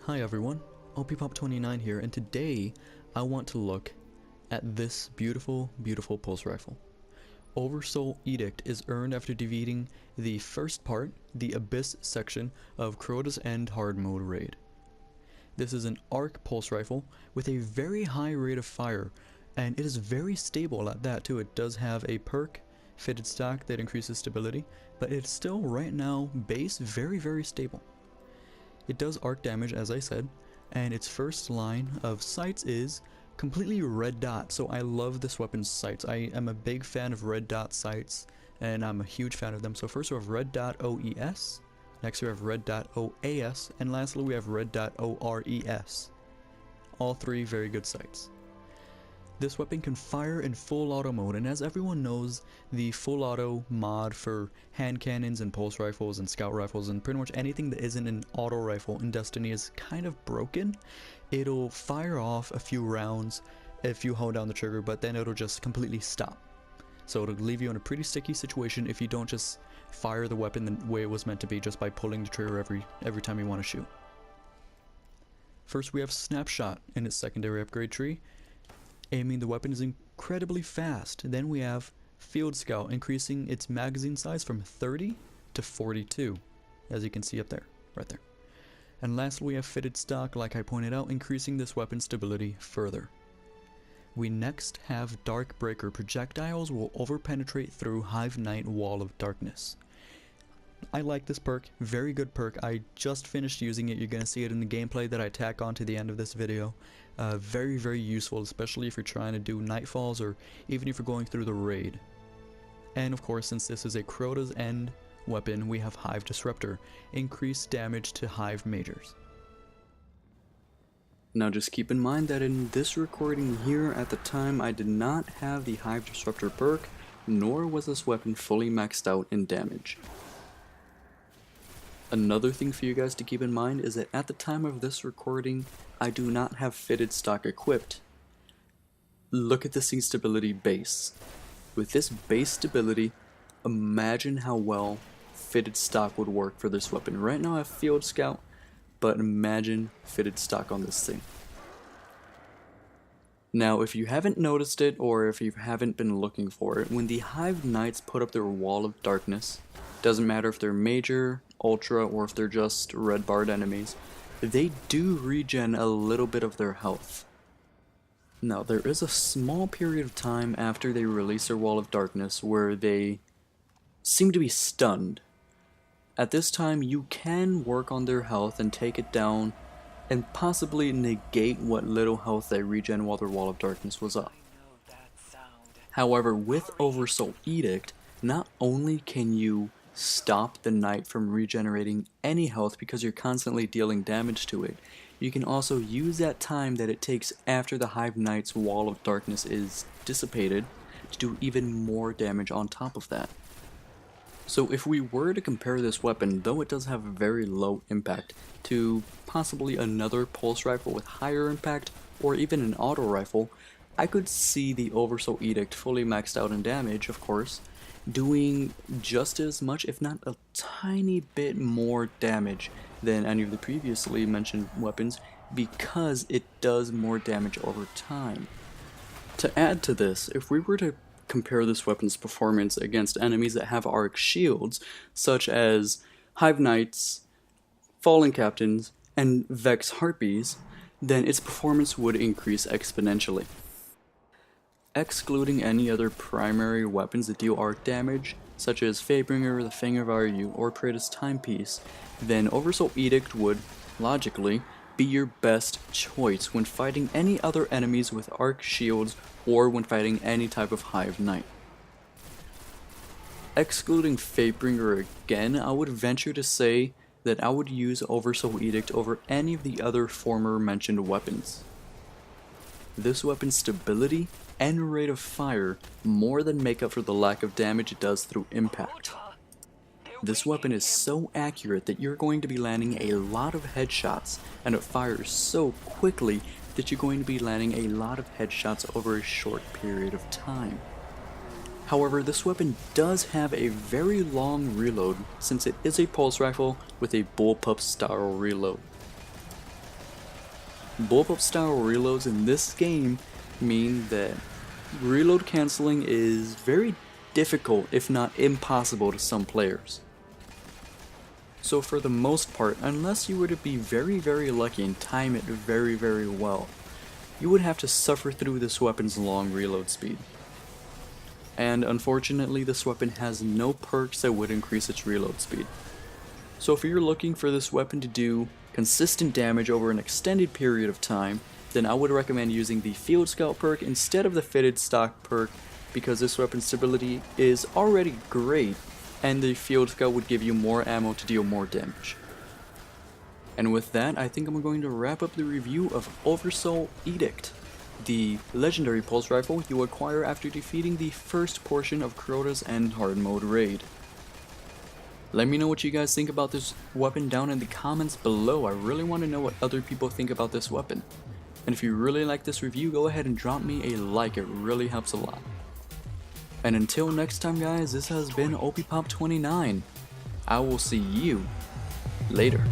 Hi everyone, OPPop29 here, and today I want to look at this beautiful pulse rifle. Oversoul Edict is earned after defeating the first part, the Abyss section of CROTA'S End hard mode raid. This is an arc pulse rifle with a very high rate of fire, and it is very stable at that too. It does have a perk, fitted stock, that increases stability, but it's still right now base very stable. It does arc damage, as I said, and its first line of sights is completely red dot, so I love this weapon's sights. I am a big fan of red dot sights, and I'm a huge fan of them. So first we have red dot OES, next we have red dot OAS, and lastly we have red dot ORES. All three very good sights. This weapon can fire in full auto mode, and as everyone knows, the full auto mod for hand cannons and pulse rifles and scout rifles and pretty much anything that isn't an auto rifle in Destiny is kind of broken. It'll fire off a few rounds if you hold down the trigger, but then it'll just completely stop. So it'll leave you in a pretty sticky situation if you don't just fire the weapon the way it was meant to be, just by pulling the trigger every time you want to shoot. First we have Snapshot in its secondary upgrade tree. Aiming the weapon is incredibly fast. Then we have Field Scout, increasing its magazine size from 30 to 42, as you can see up there, right there. And lastly we have Fitted Stock, like I pointed out, increasing this weapon's stability further. We next have Dark Breaker. Projectiles will overpenetrate through Hive Knight Wall of Darkness. I like this perk, very good perk. I just finished using it. You're going to see it in the gameplay that I tack on to the end of this video. Very useful, especially if you're trying to do nightfalls or even if you're going through the raid. And of course, since this is a CROTA'S End weapon, we have Hive Disruptor, increased damage to Hive Majors. Now just keep in mind that in this recording here at the time I did not have the Hive Disruptor perk, nor was this weapon fully maxed out in damage. Another thing for you guys to keep in mind is that at the time of this recording, I do not have Fitted Stock equipped. Look at this stability base. With this base stability, imagine how well Fitted Stock would work for this weapon. Right now I have Field Scout, but imagine Fitted Stock on this thing. Now if you haven't noticed it, or if you haven't been looking for it, when the Hive Knights put up their Wall of Darkness, doesn't matter if they're Major, Ultra, or if they're just red barred enemies, they do regen a little bit of their health. Now there is a small period of time after they release their Wall of Darkness where they seem to be stunned. At this time you can work on their health and take it down and possibly negate what little health they regen while their Wall of Darkness was up. However, with Oversoul Edict, not only can you stop the knight from regenerating any health because you're constantly dealing damage to it, you can also use that time that it takes after the Hive Knight's Wall of Darkness is dissipated to do even more damage on top of that. So if we were to compare this weapon, though it does have a very low impact, to possibly another pulse rifle with higher impact, or even an auto rifle, I could see the Oversoul Edict fully maxed out in damage, of course, doing just as much, if not a tiny bit more damage than any of the previously mentioned weapons, because it does more damage over time. To add to this, if we were to compare this weapon's performance against enemies that have arc shields, such as Hive Knights, Fallen Captains, and Vex Harpies, then its performance would increase exponentially. Excluding any other primary weapons that deal arc damage, such as Fatebringer, the Fang of Aryu, or Kratos' Timepiece, then Oversoul Edict would, logically, be your best choice when fighting any other enemies with arc shields or when fighting any type of Hive Knight. Excluding Fatebringer again, I would venture to say that I would use Oversoul Edict over any of the other former mentioned weapons. This weapon's stability and rate of fire more than make up for the lack of damage it does through impact. This weapon is so accurate that you're going to be landing a lot of headshots, and it fires so quickly that you're going to be landing a lot of headshots over a short period of time. However, this weapon does have a very long reload, since it is a pulse rifle with a bullpup style reload. Bullpup style reloads in this game mean that reload canceling is very difficult, if not impossible, to some players. So for the most part, unless you were to be very lucky and time it very well, you would have to suffer through this weapon's long reload speed. And unfortunately, this weapon has no perks that would increase its reload speed. So if you're looking for this weapon to do consistent damage over an extended period of time, then I would recommend using the Field Scout perk instead of the Fitted Stock perk, because this weapon's stability is already great, and the Field Scout would give you more ammo to deal more damage. And with that, I think I'm going to wrap up the review of Oversoul Edict, the legendary pulse rifle you acquire after defeating the first portion of CROTA'S End Hard Mode raid. Let me know what you guys think about this weapon down in the comments below. I really want to know what other people think about this weapon. And if you really like this review, go ahead and drop me a like, it really helps a lot. And until next time guys, this has been OPPOP29. I will see you later.